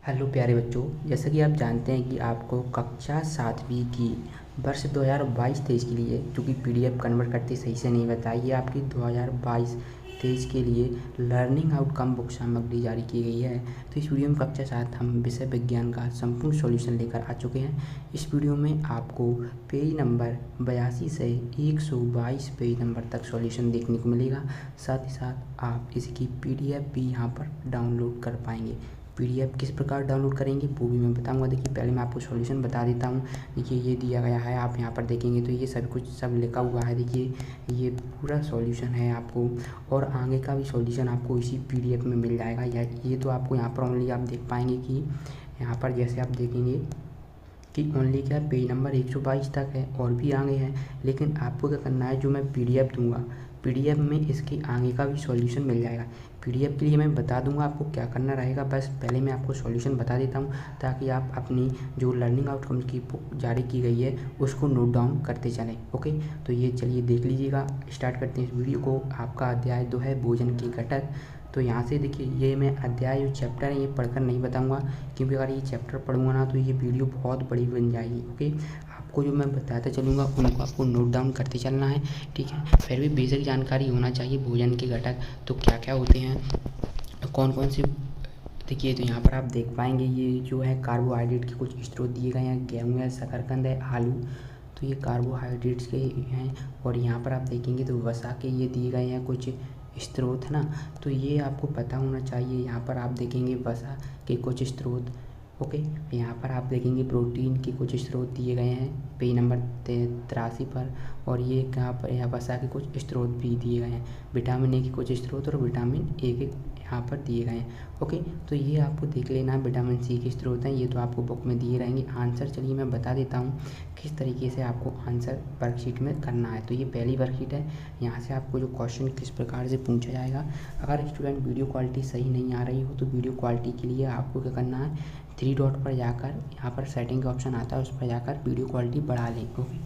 Hello प्यारे बच्चों, जैसा कि आप जानते हैं कि आपको कक्षा 7वीं की वर्ष 2022-23 के लिए जो कि पीडीएफ कन्वर्ट करते सही से नहीं बताई, ये आपकी 2022-23 के लिए लर्निंग आउटकम बुक सामग्री जारी की गई है। तो इस वीडियो में कक्षा 7 हम विषय विज्ञान का संपूर्ण सॉल्यूशन लेकर आ चुके हैं। इस वीडियो में आपको पेज नंबर 82 से 122 पेज नंबर तक सॉल्यूशन देखने को मिलेगा। साथ ही साथ आप इसकी पीडीएफ भी यहाँ पर डाउनलोड कर पाएंगे। पीडीएफ किस प्रकार डाउनलोड करेंगे वो भी मैं बताऊंगा। देखिए, पहले मैं आपको सॉल्यूशन बता देता हूँ। देखिए, ये दिया गया है, आप यहाँ पर देखेंगे तो ये सब लिखा हुआ है। देखिए, ये पूरा सॉल्यूशन है आपको, और आगे का भी सॉल्यूशन आपको इसी पीडीएफ में मिल जाएगा। ये तो आपको यहाँ पर ओनली आप देख पाएंगे कि यहाँ पर जैसे आप देखेंगे कि ओनली क्या पेज नंबर 122 तक है, और भी आगे हैं। लेकिन आपको क्या करना है, जो मैं पीडीएफ दूंगा, पीडीएफ में इसके आगे का भी सॉल्यूशन मिल जाएगा। पीडीएफ के लिए मैं बता दूंगा आपको क्या करना रहेगा। बस पहले मैं आपको सॉल्यूशन बता देता हूं, ताकि आप अपनी जो लर्निंग आउटकम की बुक जारी की गई है उसको नोट डाउन करते चलें। ओके, तो ये चलिए देख लीजिएगा। स्टार्ट करते हैं इस वीडियो को। आपका अध्याय 2 है भोजन के घटक। तो यहाँ से देखिए, ये मैं अध्याय जो चैप्टर है ये पढ़कर नहीं बताऊंगा, क्योंकि अगर ये चैप्टर पढ़ूंगा ना तो ये वीडियो बहुत बड़ी बन जाएगी। ओके, आपको जो मैं बताता चलूँगा उनको आपको नोट डाउन करते चलना है, ठीक है। फिर भी बेसिक जानकारी होना चाहिए भोजन के घटक तो क्या क्या होते हैं, कौन कौन से। देखिए, तो यहाँ पर आप देख पाएंगे ये जो है कार्बोहाइड्रेट के कुछ स्रोत दिए गए हैं। गेहूँ है, शकरकंद है, आलू, तो ये कार्बोहाइड्रेट्स के हैं। और यहाँ पर आप देखेंगे तो वसा के ये दिए गए हैं कुछ स्रोत, है ना। तो ये आपको पता होना चाहिए। यहाँ पर आप देखेंगे वसा के कुछ स्रोत। ओके, यहाँ पर आप देखेंगे प्रोटीन के कुछ स्रोत दिए गए हैं पेज नंबर 83 पर। और ये यहाँ पर यहाँ वसा के कुछ स्रोत भी दिए गए हैं। विटामिन ए के कुछ स्रोत और विटामिन ए के यहाँ पर दिए गए हैं। ओके, तो ये आपको देख लेना। विटामिन सी के स्रोत हैं, ये तो आपको बुक में दिए रहेंगे। आंसर चलिए मैं बता देता हूँ किस तरीके से आपको आंसर वर्कशीट में करना है। तो ये पहली वर्कशीट है। यहाँ से आपको जो क्वेश्चन किस प्रकार से पूछा जाएगा, अगर स्टूडेंट वीडियो क्वालिटी सही नहीं आ रही हो तो वीडियो क्वालिटी के लिए आपको क्या करना है, 3 डॉट पर जाकर यहाँ पर सेटिंग का ऑप्शन आता है, उस पर जाकर वीडियो क्वालिटी बढ़ा लें। ओके,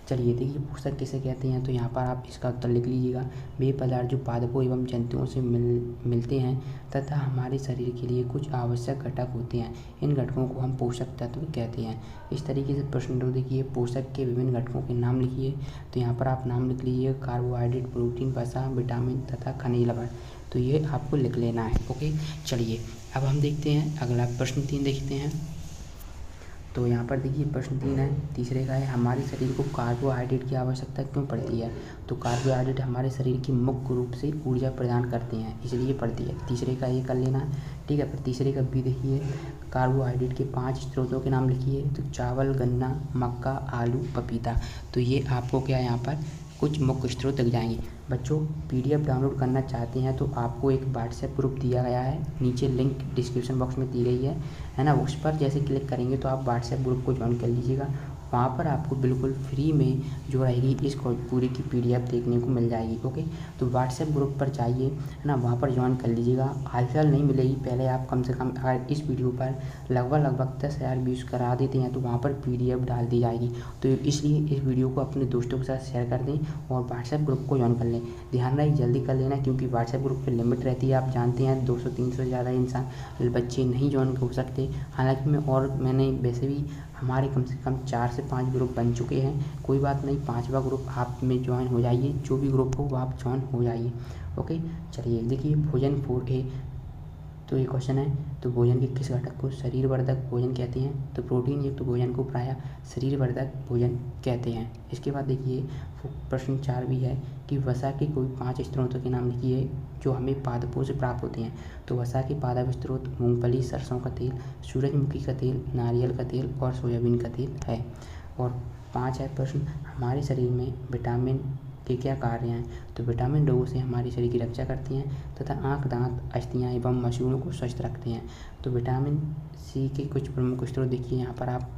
चलिए देखिए पोषक किसे कहते हैं। तो यहाँ पर आप इसका उत्तर लिख लीजिएगा। वे पदार्थ जो पादपों एवं जंतुओं से मिलते हैं तथा हमारे शरीर के लिए कुछ आवश्यक घटक होते हैं, इन घटकों को हम पोषक तत्व कहते हैं। इस तरीके से प्रश्न देखिए, पोषक के विभिन्न घटकों के नाम लिखिए। तो यहाँ पर आप नाम लिख लीजिए, कार्बोहाइड्रेट, प्रोटीन, वसा, विटामिन तथा खनिज लवण। तो ये आपको लिख लेना है। ओके, चलिए अब हम देखते हैं अगला प्रश्न 3 देखते हैं। तो यहाँ पर देखिए प्रश्न 3 है, तीसरे का है, हमारे शरीर को कार्बोहाइड्रेट की आवश्यकता क्यों पड़ती है। तो कार्बोहाइड्रेट हमारे शरीर की मुख्य रूप से ऊर्जा प्रदान करते हैं, इसलिए पड़ती है। तीसरे का ये कर लेना है, ठीक है। फिर तीसरे का भी देखिए, कार्बोहाइड्रेट के 5 स्रोतों के नाम लिखिए। तो चावल, गन्ना, मक्का, आलू, पपीता। तो ये आपको क्या यहाँ पर कुछ मुख्य स्रोत दिख जाएंगे। बच्चों, पीडीएफ डाउनलोड करना चाहते हैं तो आपको एक व्हाट्सएप ग्रुप दिया गया है, नीचे लिंक डिस्क्रिप्शन बॉक्स में दी गई है ना। उस पर जैसे क्लिक करेंगे तो आप व्हाट्सएप ग्रुप को ज्वाइन कर लीजिएगा। वहाँ पर आपको बिल्कुल फ्री में जो रहेगी इस पूरी की पीडीएफ देखने को मिल जाएगी। ओके, तो व्हाट्सएप ग्रुप पर जाइए, है ना, वहाँ पर ज्वाइन कर लीजिएगा। हालचाल नहीं मिलेगी, पहले आप कम से कम अगर इस वीडियो पर लगभग 10,000 व्यूज़ करा देते हैं तो वहाँ पर पीडीएफ डाल दी जाएगी। तो इसलिए इस वीडियो को अपने दोस्तों के साथ शेयर कर दें और व्हाट्सएप ग्रुप को ज्वाइन कर लें। ध्यान रहे जल्दी कर लेना, क्योंकि व्हाट्सएप ग्रुप पर लिमिट रहती है। आप जानते हैं 200-300 से ज़्यादा इंसान बच्चे नहीं ज्वाइन हो सकते। हालांकि मैंने वैसे भी हमारे कम से कम 4 से 5 ग्रुप बन चुके हैं। कोई बात नहीं, 5वां ग्रुप आप में ज्वाइन हो जाइए। जो भी ग्रुप हो वो आप ज्वाइन हो जाइए। ओके, चलिए देखिए भोजन 4A। तो ये क्वेश्चन है, तो भोजन के किस घटक को शरीर वर्धक भोजन कहते हैं। तो प्रोटीन युक्त भोजन को प्रायः शरीर वर्धक भोजन कहते हैं। इसके बाद देखिए प्रश्न 4 भी है कि वसा के कोई 5 स्रोतों के नाम लिखिए जो हमें पादपों से प्राप्त होते हैं। तो वसा के पादप स्रोत मूंगफली, सरसों का तेल, सूरजमुखी का तेल, नारियल का तेल और सोयाबीन का तेल है। और 5 है प्रश्न, हमारे शरीर में विटामिन के क्या कार्य हैं। तो विटामिन रोगों से हमारे शरीर की रक्षा करती हैं तथा आँख, दांत, अस्थियाँ एवं मसूड़ों को स्वस्थ रखते हैं। तो विटामिन सी के कुछ प्रमुख स्रोत देखिए यहाँ पर आप।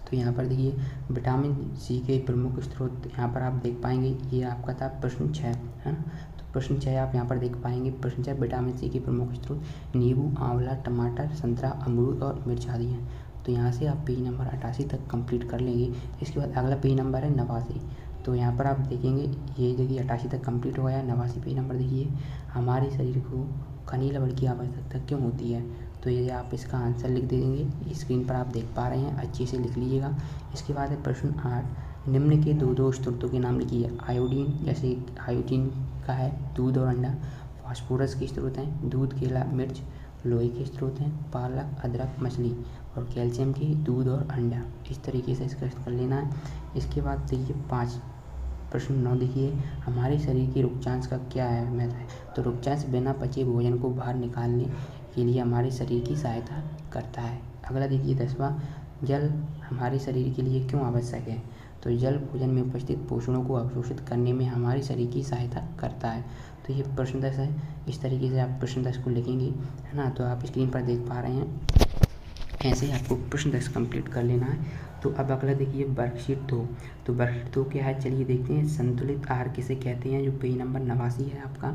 तो यहाँ पर देखिए विटामिन सी के प्रमुख स्रोत यहाँ पर आप देख पाएंगे। ये आपका था प्रश्न 6, है ना। तो प्रश्न 6 आप यहाँ पर देख पाएंगे। प्रश्न 6, विटामिन सी के प्रमुख स्रोत नींबू, आंवला, टमाटर, संतरा, अमरूद और मिर्च आदि हैं। तो यहाँ से आप पेज नंबर 88 तक कंप्लीट कर लेंगे। इसके बाद अगला पेज नंबर है 89। तो यहाँ पर आप देखेंगे, ये देखिए 88 तक कंप्लीट हो गया। 89 पेज नंबर देखिए, हमारे शरीर को खनिज लवण की आवश्यकता क्यों होती है। तो ये आप इसका आंसर लिख देंगे, स्क्रीन पर आप देख पा रहे हैं, अच्छे से लिख लीजिएगा। इसके बाद है प्रश्न 8, निम्न के दो स्रोतों के नाम लिखिए। आयोडीन, जैसे आयोडीन का है दूध और अंडा। फास्फोरस के स्रोत हैं दूध, केला, मिर्च। लोहे के स्रोत हैं पालक, अदरक, मछली। और कैल्शियम की दूध और अंडा। इस तरीके से इसका कर लेना है। इसके बाद देखिए 5, प्रश्न 9 देखिए, हमारे शरीर की रुक्षांश का क्या है महत्व है। तो रुक्षांश बिना पचे भोजन को बाहर निकालने के लिए हमारे शरीर की सहायता करता है। अगला देखिए 10वां, जल हमारे शरीर के लिए क्यों आवश्यक है। तो जल भोजन में उपस्थित पोषणों को अवशोषित करने में हमारे शरीर की सहायता करता है। तो ये प्रश्न 10 है। इस तरीके से आप प्रश्न 10 को लिखेंगे, है ना। तो आप स्क्रीन पर देख पा रहे हैं, ऐसे ही आपको प्रश्न 10 कंप्लीट कर लेना है। तो अब अगला देखिए वर्कशीट 2। तो वर्कशीट 2 क्या है, चलिए देखते हैं। संतुलित आहार किसे कहते हैं, जो पेज नंबर 89 है आपका।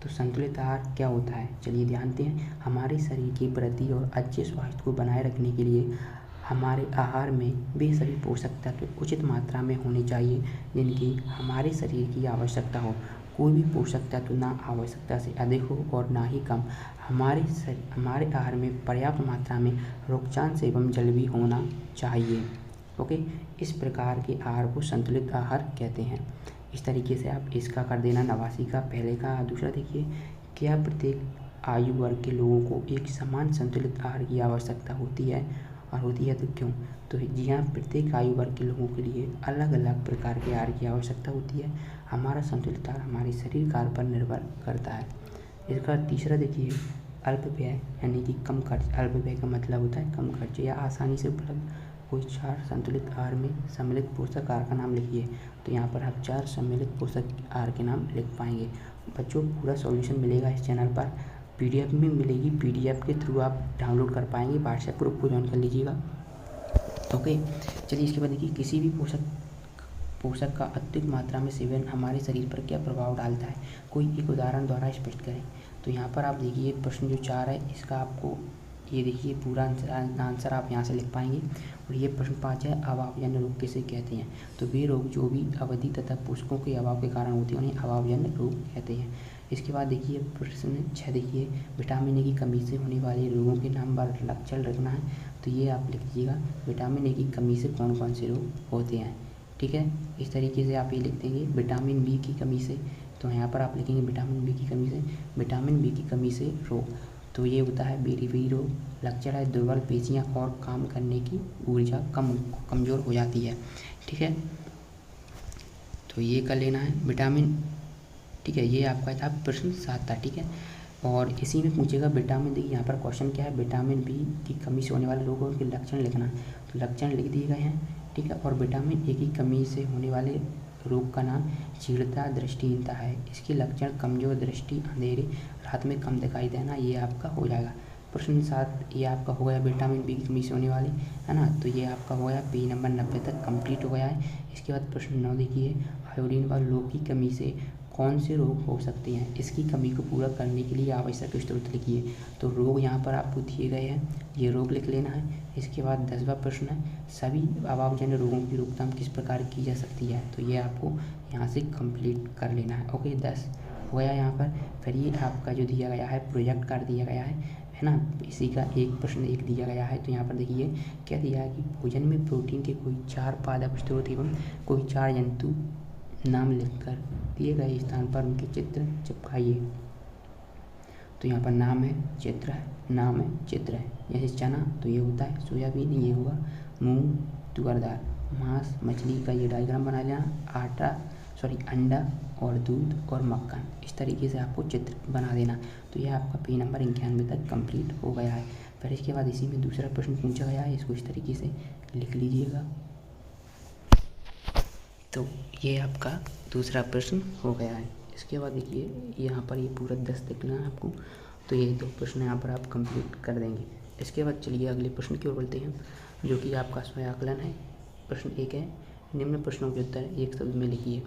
तो संतुलित आहार क्या होता है, चलिए ध्यान दें। हमारे शरीर की वृद्धि और अच्छे स्वास्थ्य को बनाए रखने के लिए हमारे आहार में वे सभी पोषक तत्व उचित मात्रा में होने चाहिए जिनकी हमारे शरीर की आवश्यकता हो। कोई भी पोषक तत्व ना आवश्यकता से अधिक हो और ना ही कम। हमारे आहार में पर्याप्त मात्रा में रुक्षांश एवं जल भी होना चाहिए। ओके, इस प्रकार के आहार को संतुलित आहार कहते हैं। इस तरीके से आप इसका कर देना 89 का पहले का। दूसरा देखिए, क्या प्रत्येक आयु वर्ग के लोगों को एक समान संतुलित आहार की आवश्यकता होती है, और होती है तो क्यों। तो जी हाँ, प्रत्येक आयु वर्ग के लोगों के लिए अलग अलग प्रकार के आहार की आवश्यकता होती है। हमारा संतुलित आहार हमारे शरीर कार्य पर निर्भर करता है। इसका तीसरा देखिए, अल्पव्यय यानी कि कम खर्च। अल्पव्यय का मतलब होता है कम खर्च या आसानी से उपलब्ध कोई 4 संतुलित आहार में सम्मिलित पोषक आहार का नाम लिखिए। तो यहाँ पर आप 4 सम्मिलित पोषक आहार के नाम लिख पाएंगे। बच्चों, पूरा सॉल्यूशन मिलेगा इस चैनल पर, पीडीएफ में मिलेगी। पीडीएफ के थ्रू आप डाउनलोड कर पाएंगे। व्हाट्सएप ग्रुप को ज्वाइन कर लीजिएगा। ओके, चलिए इसके बाद देखिए, किसी भी पोषक का अत्यधिक मात्रा में सेवन हमारे शरीर पर क्या प्रभाव डालता है, कोई एक उदाहरण द्वारा स्पष्ट करें। तो यहाँ पर आप देखिए प्रश्न जो 4 है, इसका आपको ये देखिए पूरा आंसर आप यहाँ से लिख पाएंगे। और ये प्रश्न 5 है, अभावजन्य रोग किसे कहते हैं। तो वे रोग जो भी अवधि तथा पोषकों के अभाव के कारण होते हैं उन्हें अभावजन्य रोग कहते हैं। इसके बाद देखिए प्रश्न 6 देखिए, विटामिन ए की कमी से होने वाले रोगों के नाम पर लक्षण रखना है। तो ये आप लिख दीजिएगा, विटामिन ए की कमी से कौन कौन से रोग होते हैं। ठीक है, इस तरीके से आप ये लिख देंगे। विटामिन बी की कमी से, तो यहाँ पर आप लिखेंगे विटामिन बी की कमी से, विटामिन बी की कमी से रोग। तो ये होता है बेरी रोग। लक्षण है दुर्बल पेशियाँ और काम करने की ऊर्जा कमज़ोर हो जाती है। ठीक है, तो ये कर लेना है विटामिन। ठीक है, ये आपका था प्रश्न 7 था। ठीक है, और इसी में पूछेगा विटामिन, देखिए यहाँ पर क्वेश्चन क्या है, विटामिन बी की कमी से होने वाले रोगों के लक्षण लिखना है। तो लक्षण लिख दिए गए हैं। ठीक है, और विटामिन ए की कमी से होने वाले रोग का नाम क्षीणता, दृष्टिहीनता है। इसके लक्षण कमजोर दृष्टि, अंधेरे, रात में कम दिखाई देना, ये आपका हो जाएगा। प्रश्न 7 ये आपका हो गया विटामिन बी की कमी से होने वाली, है ना। तो ये आपका हो गया, पेज नंबर 90 तक कंप्लीट हो गया है। इसके बाद प्रश्न 9 देखिए, आयोडीन व लोह की कमी से कौन से रोग हो सकते हैं, इसकी कमी को पूरा करने के लिए आवश्यक स्रोत लिखिए। तो रोग यहाँ पर आपको दिए गए हैं, ये रोग लिख लेना है। इसके बाद 10वां प्रश्न है, सभी अभावजन्य रोगों की रोकथाम किस प्रकार की जा सकती है। तो ये आपको यहाँ से कंप्लीट कर लेना है। ओके, 10 हो गया यहाँ पर। फिर ये आपका जो दिया गया है प्रोजेक्ट कार्ड दिया गया है ना, इसी का एक प्रश्न एक दिया गया है। तो यहाँ पर देखिए क्या दिया है कि भोजन में प्रोटीन के कोई 4 पादप स्रोत एवं कोई 4 जंतु नाम लिखकर दिए गए स्थान पर उनके चित्र चिपकाइए। तो यहाँ पर नाम है, चित्र है, नाम है, चित्र है। जैसे चना तो ये होता है सोयाबीन, ये हुआ मूंग, तुअर दाल, मांस, मछली का ये डायग्राम बना लेना, अंडा और दूध और मक्खन। इस तरीके से आपको चित्र बना देना। तो यह आपका पेज नंबर 91 तक कंप्लीट हो गया है। फिर इसके बाद इसी में दूसरा प्रश्न पूछा गया है, इसको इस तरीके से लिख लीजिएगा। तो ये आपका दूसरा प्रश्न हो गया है। इसके बाद देखिए यहाँ पर ये पूरा 10 लिखना है आपको। तो ये 2 प्रश्न यहाँ पर आप कंप्लीट कर देंगे। इसके बाद चलिए अगले प्रश्न की ओर बढ़ते हैं, जो कि आपका स्वयं आकलन है। प्रश्न 1 है, निम्न प्रश्नों के उत्तर एक शब्द में लिखिए।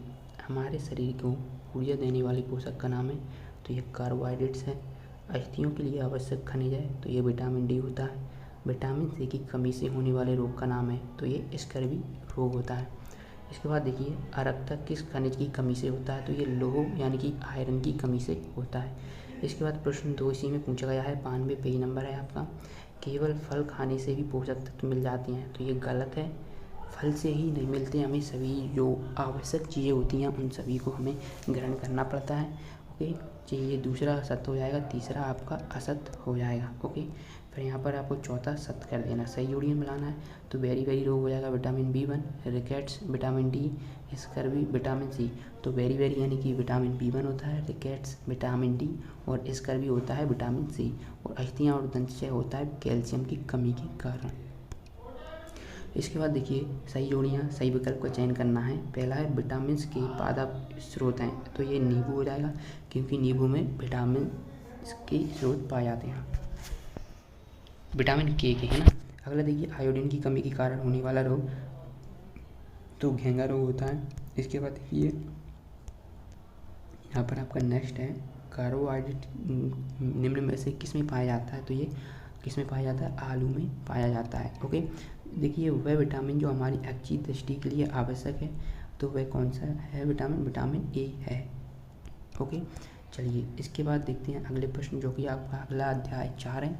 हमारे शरीर को ऊर्जा देने वाले पोषक का नाम है। तो ये कार्बोहाइड्रेट्स है। अस्थियों के लिए आवश्यक खनिज है। तो ये विटामिन डी होता है। विटामिन सी की कमी से होने वाले रोग का नाम है। तो ये स्कर्वी रोग होता है। इसके बाद देखिए अरक्ता किस खनिज की कमी से होता है। तो ये लोह यानी कि आयरन की कमी से होता है। इसके बाद प्रश्न 2 इसी में पूछा गया है, 92 पेज नंबर है आपका। केवल फल खाने से भी पोषक तत्व मिल जाते हैं, तो ये गलत है। फल से ही नहीं मिलते, हमें सभी जो आवश्यक चीज़ें होती हैं उन सभी को हमें ग्रहण करना पड़ता है। ओके, ये दूसरा सत्य हो जाएगा, तीसरा आपका असत्य हो जाएगा। ओके, फिर यहाँ पर आपको चौथा सत्य कर देना, सही जोड़ियाँ मिलाना है। तो बेरी बेरी रोग हो जाएगा vitamin B1, rickets vitamin D, scurvy vitamin C। तो बेरी बेरी यानी कि विटामिन B1 होता है, रिकेट्स विटामिन D और स्कर्वी होता है विटामिन C, और अस्थियाँ और दंतक्षय होता है कैल्शियम की कमी के कारण। इसके बाद देखिए सही जोड़ियाँ, सही विकल्प का चयन करना है। पहला है विटामिन के पादप स्रोत हैं, तो ये नींबू हो जाएगा, क्योंकि नींबू में विटामिन के स्रोत पाए जाते हैं, विटामिन के है ना। अगला देखिए आयोडीन की कमी के कारण होने वाला रोग, तो घेंगा रोग होता है। इसके बाद देखिए यहाँ पर आपका नेक्स्ट है कार्बोहाइड्रेट निम्न में से किस में पाया जाता है, तो ये किस में पाया जाता है, आलू में पाया जाता है। ओके, देखिए वह विटामिन जो हमारी अच्छी दृष्टि के लिए आवश्यक है, तो वह कौन सा है विटामिन, विटामिन ए है। ओके, चलिए इसके बाद देखते हैं अगले प्रश्न, जो कि आपका अगला अध्याय 4 है,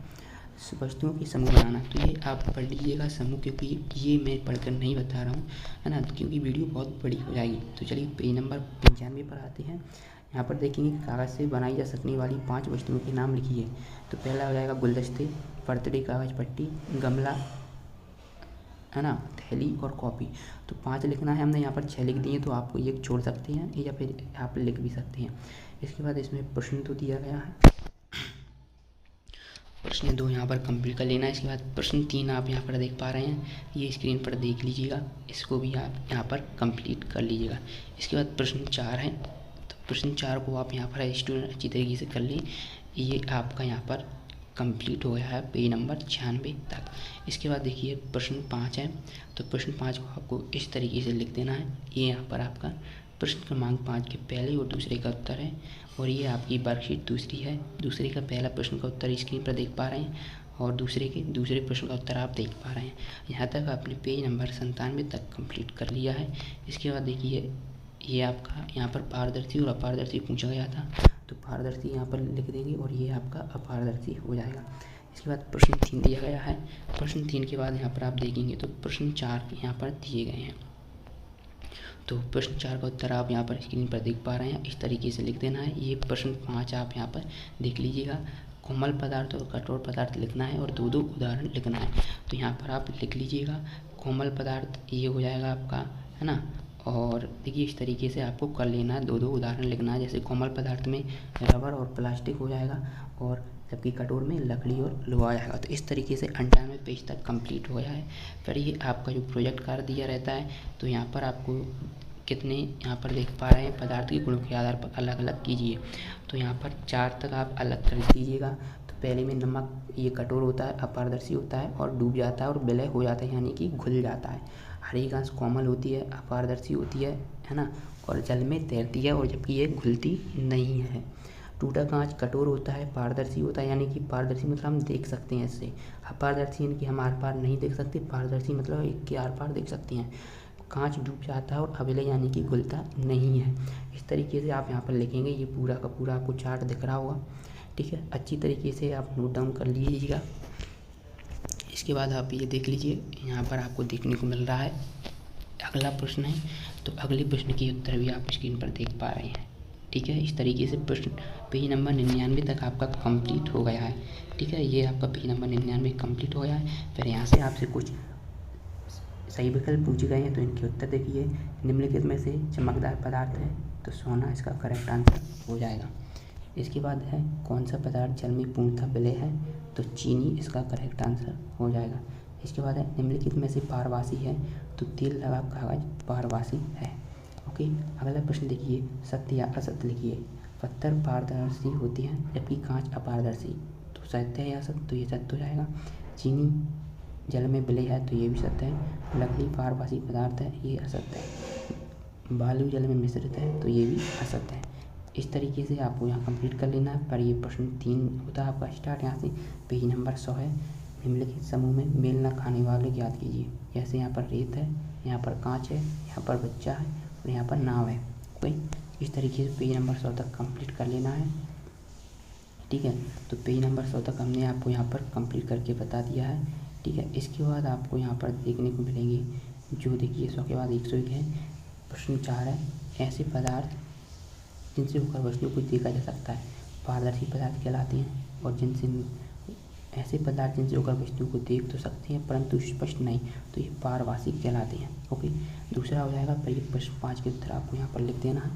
वस्तुओं की समूह बनाना। तो ये आप पढ़ लीजिएगा समूह, क्योंकि ये मैं पढ़कर नहीं बता रहा हूँ, है ना, क्योंकि वीडियो बहुत बड़ी हो जाएगी। तो चलिए पेज नंबर 95 पर आते हैं। यहाँ पर देखेंगे कागज़ से बनाई जा सकने वाली 5 वस्तुओं के नाम लिखिए। तो पहला हो जाएगा गुलदस्ते, बर्थडे कागज़ पट्टी, गमला, है ना, थैली और कॉपी। तो 5 लिखना है, हमने यहाँ पर 6 लिख दिए, तो आपको ये छोड़ सकते हैं या फिर आप लिख भी सकते हैं। इसके बाद इसमें प्रश्न तो दिया गया है, प्रश्न 2 यहाँ पर कंप्लीट कर लेना है। इसके बाद प्रश्न 3 आप यहाँ पर देख पा रहे हैं, ये स्क्रीन पर देख लीजिएगा, इसको भी आप यहाँ पर कंप्लीट कर लीजिएगा। इसके बाद प्रश्न 4 है, तो प्रश्न 4 को आप यहाँ पर स्टूडेंट अच्छी तरीके से कर लें। ये आपका यहाँ पर कंप्लीट हो गया है पेज नंबर 96 तक। इसके बाद देखिए प्रश्न 5 है, तो प्रश्न 5 को आपको इस तरीके से लिख देना है। ये यहाँ पर आपका प्रश्न क्रमांक 5 के पहले और दूसरे का उत्तर है, और ये आपकी वर्कशीट दूसरी है। दूसरे का पहला प्रश्न का उत्तर स्क्रीन पर देख पा रहे हैं, और दूसरे प्रश्न का उत्तर आप देख पा रहे हैं। यहाँ तक आपने पेज नंबर 97 तक कंप्लीट कर लिया है। इसके बाद देखिए ये आपका यहाँ पर पारदर्शी और अपारदर्शी पूछा गया था, तो पारदर्शी यहाँ पर लिख देंगे और ये आपका अपारदर्शी हो जाएगा। इसके बाद प्रश्न 3 दिया गया है। प्रश्न 3 के बाद यहाँ पर आप देखेंगे तो प्रश्न 4 यहाँ पर दिए गए हैं। तो प्रश्न 4 का उत्तर आप यहाँ पर स्क्रीन पर देख पा रहे हैं, इस तरीके से लिख देना है। ये प्रश्न 5 आप यहाँ पर देख लीजिएगा, कोमल पदार्थ और कठोर पदार्थ लिखना है और 2-2 उदाहरण लिखना है। तो यहाँ पर आप लिख लीजिएगा कोमल पदार्थ ये हो जाएगा आपका, है ना, और देखिए इस तरीके से आपको कर लेना है, 2-2 उदाहरण लिखना है। जैसे कोमल पदार्थ में रबर और प्लास्टिक हो जाएगा, और जबकि कठोर में लकड़ी और लोहा आएगा। तो इस तरीके से 98 पेज तक कंप्लीट हो गया है। फिर ये आपका जो प्रोजेक्ट कार्य दिया रहता है, तो यहाँ पर आपको कितने यहाँ पर देख पा रहे हैं, पदार्थ के गुणों के आधार पर अलग अलग कीजिए। तो यहाँ पर 4 तक आप अलग कर दीजिएगा। तो पहले में नमक ये कठोर होता है, अपारदर्शी होता है और डूब जाता है और विलय हो जाता है, यानी कि घुल जाता है। हरी घास कोमल होती है, अपारदर्शी होती है ना, और जल में तैरती है, और जबकि ये घुलती नहीं है। टूटा कांच कठोर होता है, पारदर्शी होता है, यानी कि पारदर्शी मतलब हम देख सकते हैं इससे। अपारदर्शी यानी कि हम आर पार नहीं देख सकते, पारदर्शी मतलब एक के आर पार देख सकते हैं। कांच डूब जाता है और अविलय यानी कि घुलता नहीं है। इस तरीके से आप यहाँ पर लिखेंगे। ये पूरा का पूरा आपको चार्ट दिख रहा होगा, ठीक है, अच्छी तरीके से आप नोट डाउन कर लीजिएगा। इसके बाद आप ये देख लीजिए, यहाँ पर आपको देखने को मिल रहा है अगला प्रश्न है। तो अगले प्रश्न के उत्तर भी आप स्क्रीन पर देख पा रहे हैं, ठीक है। इस तरीके से प्रश्न पेज नंबर 99 तक आपका कंप्लीट हो गया है, ठीक है। ये आपका पेज नंबर 99 कंप्लीट हो गया है। फिर यहाँ से आपसे कुछ सही विकल्प पूछे गए हैं, तो इनके उत्तर देखिए। निम्नलिखित में से चमकदार पदार्थ है, तो सोना इसका करेक्ट आंसर हो जाएगा। इसके बाद है कौन सा पदार्थ जल में पूर्णतः विलय है, तो चीनी इसका करेक्ट आंसर हो जाएगा। इसके बाद है निम्नलिखित में से पारवासी है, तो तेल लगा कागज पारवासी है। ओके, अगला प्रश्न देखिए, सत्य या असत्य लिखिए। पत्थर पारदर्शी होती है जबकि कांच अपारदर्शी, तो सत्य है या असत्य, तो ये सत्य हो जाएगा। चीनी जल में विलय है, तो ये भी सत्य है। लकड़ी पारभासी पदार्थ है, ये असत्य है। बालू जल में मिश्रित है, तो ये भी असत्य है। इस तरीके से आपको यहाँ कंप्लीट कर लेना है। पर ये प्रश्न 3 होता है आपका स्टार्ट, यहाँ से पेज नंबर 100 है। निम्नलिखित समूह में मेल न खाने वाले ज्ञात कीजिए। जैसे यहाँ पर रेत है, यहाँ पर कांच है, यहाँ पर बच्चा है और यहाँ पर नाव है। कोई इस तरीके से पेज नंबर 100 तक कंप्लीट कर लेना है। ठीक है। तो पेज नंबर 100 तक हमने आपको यहाँ पर कंप्लीट करके बता दिया है, ठीक है। इसके बाद आपको यहाँ पर देखने को मिलेंगे जो देखिए 100 के बाद 101 है। प्रश्न 4 है, ऐसे पदार्थ जिनसे होकर वस्तुओं को देखा जा सकता है पारदर्शी पदार्थ कहलाते हैं, और जिनसे ऐसे पदार्थ जिनसे होकर वस्तुओं को देख तो सकते हैं परंतु स्पष्ट नहीं, तो ये पारभाषिक कहलाते हैं। ओके, दूसरा हो जाएगा प्रश्न 5 के उत्तर आपको यहाँ पर लिख देना है।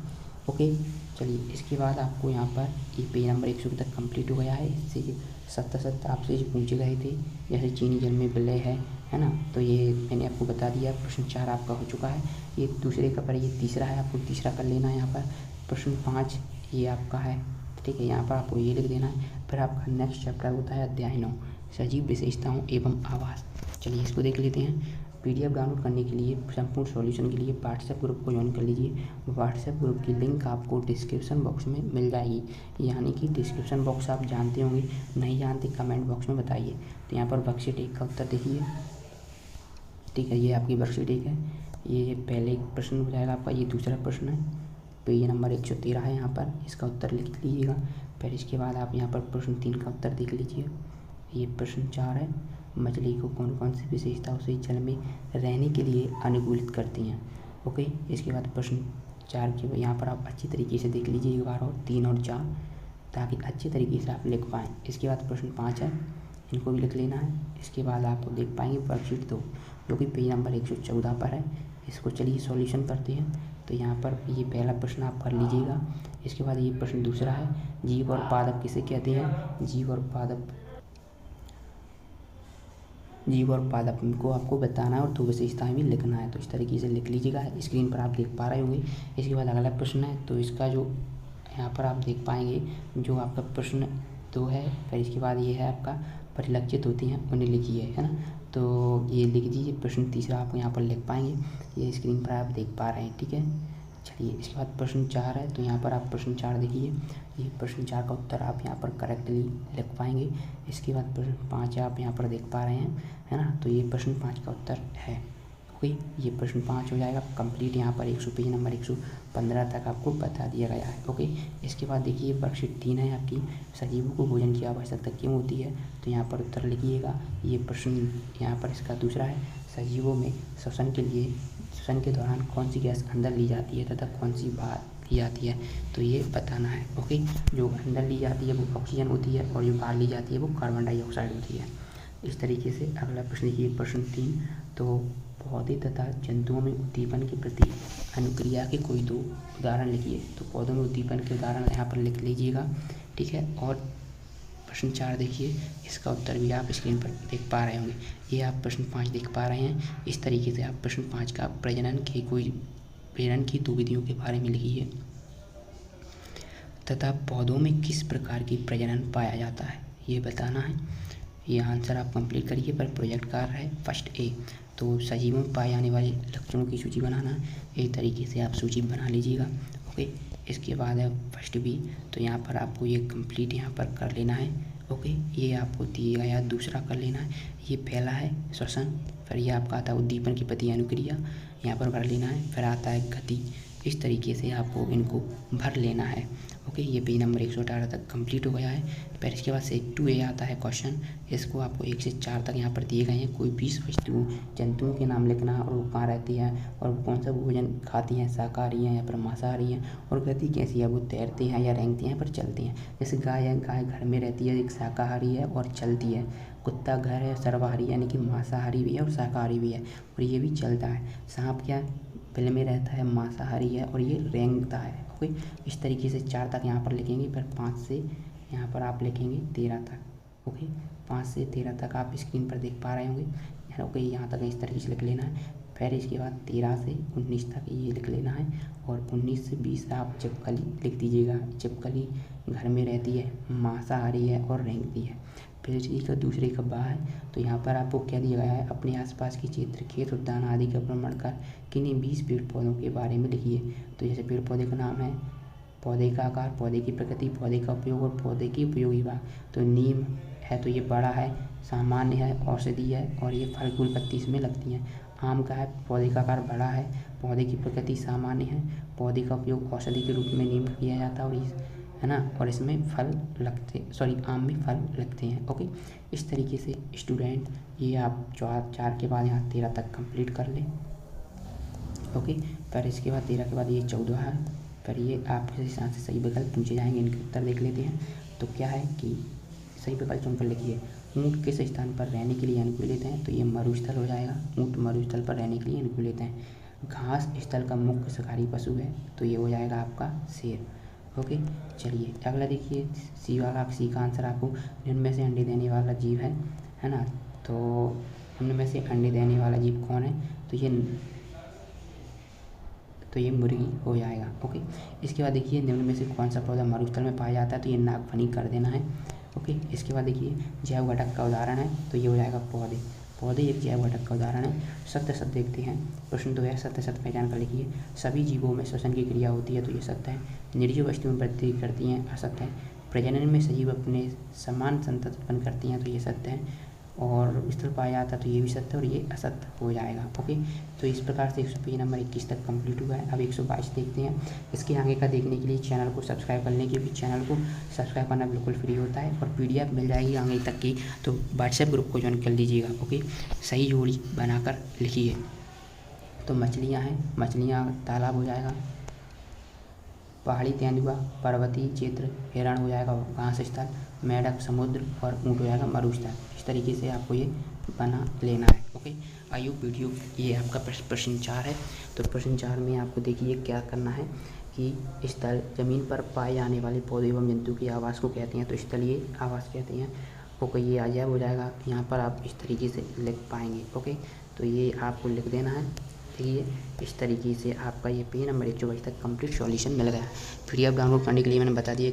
ओके, चलिए इसके बाद आपको यहाँ पर ये पेज नंबर 100 तक कंप्लीट हो गया है। इससे 70 आपसे जो पूछे गए थे, जैसे चीनी जल में विलय है ना, तो ये मैंने आपको बता दिया। प्रश्न 4 आपका हो चुका है, ये दूसरे का पर ये तीसरा है, आपको तीसरा कर लेना है यहाँ पर। प्रश्न 5 ये आपका है, ठीक है, यहाँ पर आपको ये लिख देना है। फिर आपका नेक्स्ट चैप्टर होता है अध्याय 9 सजीव विशेषताओं एवं आवास। चलिए इसको देख लेते हैं। PDF डाउनलोड करने के लिए संपूर्ण सॉल्यूशन के लिए व्हाट्सएप ग्रुप को ज्वाइन कर लीजिए। व्हाट्सएप ग्रुप की लिंक आपको डिस्क्रिप्शन बॉक्स में मिल जाएगी, यानी कि डिस्क्रिप्शन बॉक्स आप जानते होंगे, नहीं जानते कमेंट बॉक्स में बताइए। तो यहाँ पर वर्कशीट 1 का उत्तर देखिए, ठीक है, ये आपकी वर्कशीट 1 है। ये पहले प्रश्न हो जाएगा आपका, ये दूसरा प्रश्न है, पेज नंबर 113 है, यहाँ पर इसका उत्तर लिख लीजिएगा। फिर इसके बाद आप यहाँ पर प्रश्न 3 का उत्तर देख लीजिए। ये प्रश्न 4 है, मछली को कौन कौन सी विशेषता उसे जल में रहने के लिए अनुकूलित करती हैं। ओके, इसके बाद प्रश्न 4 के यहाँ पर आप अच्छी तरीके से देख लीजिए एक बार, और 3 और 4, ताकि अच्छे तरीके से आप लिख पाएँ। इसके बाद प्रश्न 5 है, इनको भी लिख लेना है। इसके बाद आप देख पाएंगे वर्कशीट 2 जो कि पेज नंबर 114 पर है। इसको चलिए सॉल्यूशन करते हैं। तो यहाँ पर ये पहला प्रश्न आप कर लीजिएगा। इसके बाद ये प्रश्न दूसरा है, जीव और पादप किसे कहते हैं। जीव और पादप को आपको बताना है और 2 विशेषताएं भी लिखना है। तो इस तरीके से लिख लीजिएगा, स्क्रीन पर आप देख पा रहे होंगे। इसके बाद अगला प्रश्न है, तो इसका जो यहाँ पर आप देख पाएंगे जो आपका प्रश्न 2 है। फिर इसके बाद ये है आपका परिलक्षित होती हैं उन्हें लिखिए, है ना। तो ये लिख दीजिए। प्रश्न तीसरा आपको यहाँ पर लिख पाएंगे, ये स्क्रीन पर आप देख पा रहे हैं, ठीक है। चलिए इसके बाद प्रश्न 4 है, तो यहाँ पर आप प्रश्न 4 देखिए। ये प्रश्न 4 का उत्तर आप यहाँ पर करेक्टली लिख पाएंगे। इसके बाद प्रश्न 5 आप यहाँ पर देख पा रहे हैं, है ना। तो ये प्रश्न 5 का उत्तर है। ओके, ये प्रश्न 5 हो जाएगा कंप्लीट। यहाँ पर 100 पेज नंबर 115 तक आपको बता दिया गया है। ओके, इसके बाद देखिए वर्कशीट 3 है आपकी, सजीवों को भोजन की आवश्यकता क्यों होती है। तो यहाँ पर उत्तर लिखिएगा। ये प्रश्न यहाँ पर इसका दूसरा है, सजीवों में श्वसन के दौरान कौन सी गैस अंदर ली जाती है तथा कौन सी बाहर ली जाती है, तो ये बताना है। ओके, जो अंदर ली जाती है वो ऑक्सीजन होती है और जो बाहर ली जाती है वो कार्बन डाइऑक्साइड होती है। इस तरीके से अगला प्रश्न देखिए, प्रश्न 3, तो पौधे तथा जंतुओं में उद्दीपन के प्रति अनुक्रिया के कोई 2 उदाहरण लिखिए। तो पौधों में उद्दीपन के उदाहरण यहाँ पर लिख लीजिएगा, ठीक है। और प्रश्न 4 देखिए, इसका उत्तर भी आप स्क्रीन पर देख पा रहे होंगे। ये आप प्रश्न 5 देख पा रहे हैं। इस तरीके से आप प्रश्न 5 का प्रजनन की 2 विधियों के बारे में लिखिए तथा पौधों में किस प्रकार की प्रजनन पाया जाता है ये बताना है। ये आंसर आप कंप्लीट करिए। पर प्रोजेक्ट कार्य है फर्स्ट ए, तो सजीवों में पाए जाने वाले लक्षणों की सूची बनाना है। एक तरीके से आप सूची बना लीजिएगा। ओके, इसके बाद है फर्स्ट बी, तो यहाँ पर आपको ये कंप्लीट यहाँ पर कर लेना है। ओके, ये आपको दिएगा या दूसरा कर लेना है। ये पहला है श्वसन, फिर ये आपका आता है उद्दीपन की प्रति अनुक्रिया, यहाँ पर भर लेना है। फिर आता है गति। इस तरीके से आपको इनको भर लेना है। ओके, ये पेज नंबर 118 तक कंप्लीट हो गया है। फिर इसके बाद से 2A आता है क्वेश्चन। इसको आपको 1 से 4 तक यहाँ पर दिए गए हैं। कोई 20 जंतुओं के नाम लिखना है और वो कहाँ रहती है और वो कौन सा भोजन खाती हैं, शाकाहारी हैं या फिर मांसाहारी हैं, और गति कैसी है, वो तैरती हैं या रेंगती हैं पर चलती हैं। जैसे गाय है, गाय घर में रहती है, एक शाकाहारी है और चलती है। कुत्ता घर है, सर्वाहारी यानी कि मांसाहारी भी है और शाकाहारी भी है और ये भी चलता है। सांप क्या बिल में रहता है, मांसाहारी है और ये रेंगता है। ओके, इस तरीके से 4 तक यहाँ पर लिखेंगे। फिर 5 से यहाँ पर आप लिखेंगे 13 तक। ओके, 5 से 13 तक आप स्क्रीन पर देख पा रहे होंगे। ओके, यहाँ तक इस तरीके से लिख लेना है। फिर इसके बाद 13 से 19 तक ये लिख लेना है और 19 से 20 आप छिपकली लिख दीजिएगा। छिपकली घर में रहती है, मांसाहारी है और रेंगती है। फिर इसका दूसरे का बा है, तो यहाँ पर आपको क्या दिया गया है, अपने आसपास के क्षेत्र, खेत, उद्यान आदि का भ्रमण कर किन्हीं 20 पेड़ पौधों के बारे में लिखिए। तो जैसे पेड़ पौधे का नाम है, पौधे का आकार, पौधे की प्रकृति, पौधे का उपयोग और पौधे की उपयोगी भाग। तो नीम है तो ये बड़ा है, सामान्य है, औषधि है और ये फल फूल पत्ती इसमें लगती हैं। आम का है, पौधे का आकार बड़ा है, पौधे की प्रकृति सामान्य है, पौधे का उपयोग औषधि के रूप में नीम का किया जाता है और है ना, और इसमें फल लगते आम में फल लगते हैं। ओके, इस तरीके से स्टूडेंट ये आप 4 के बाद यहाँ 13 तक कंप्लीट कर लें। ओके, पर इसके बाद 13 के बाद ये 14 है, पर ये आपके हिसाब से सही विकल्प पूछे जाएंगे, इनके उत्तर देख लेते हैं। तो क्या है कि सही विकल्प चुनकर लिखिए। ऊँट किस स्थान पर रहने के लिए अनुकूलित हैं, तो ये मरुस्थल हो जाएगा। ऊँट मरुस्थल पर रहने के लिए अनुकूलित हैं। घास स्थल का मुख्य शाकाहारी पशु है, तो ये हो जाएगा आपका शेर। ओके, चलिए अगला देखिए, सी का आंसर आपको निम्न में से अंडे देने वाला जीव है ना। तो निम्न में से अंडे देने वाला जीव कौन है, तो ये मुर्गी हो जाएगा। ओके, इसके बाद देखिए निम्न में से कौन सा पौधा मरुस्थल में पाया जाता है, तो ये नागफनी कर देना है। ओके, इसके बाद देखिए जैव घटक का उदाहरण है, तो ये हो जाएगा पौधे एक जैव घटक का उदाहरण है। सत्य सत्य देखते हैं। प्रश्न 2 है, सत्य सत्य पहचान कर लिखिए। सभी जीवों में श्वसन की क्रिया होती है, तो ये सत्य है। निर्जीव वस्तुएं वृद्धि करती हैं, असत्य है। प्रजनन में सजीव अपने समान संतति उत्पन्न करती हैं, तो ये सत्य है। और स्थल पाया जाता है, तो ये भी सत्य और ये असत्य हो जाएगा। ओके, तो इस प्रकार से पेज नंबर 21 तक कंप्लीट हुआ है। अब 122 देखते हैं। इसके आगे का देखने के लिए चैनल को सब्सक्राइब कर लें, क्योंकि चैनल को सब्सक्राइब करना बिल्कुल फ्री होता है, और PDF मिल जाएगी आगे तक की, तो व्हाट्सएप ग्रुप को ज्वाइन कर लीजिएगा। ओके, सही जोड़ी बनाकर लिखिए। तो मछलियाँ हैं, मछलियाँ तालाब हो जाएगा। पहाड़ी तेंदुआ पर्वतीय क्षेत्र, हिरण हो जाएगा घास स्थल, मेढक समुद्र, और ऊँट हो जाएगा मरुस्थल। इस तरीके से आपको ये बना लेना है। ओके, आयु वीडियो ये आपका प्रश्न 4 है। तो प्रश्न 4 में आपको देखिए क्या करना है कि स्थल जमीन पर पाए जाने वाले पौधे एवं जंतु के आवास को कहते हैं, तो स्थलीय आवास कहते हैं। ओके, ये अजैब हो जाएगा, यहाँ पर आप इस तरीके से लिख पाएंगे। ओके, तो ये आपको लिख देना है। देखिए इस तरीके से आपका ये पेज नंबर 122 तक कंप्लीट सॉल्यूशन मिल गया। PDF डाउनलोड करने के लिए मैंने बता दिया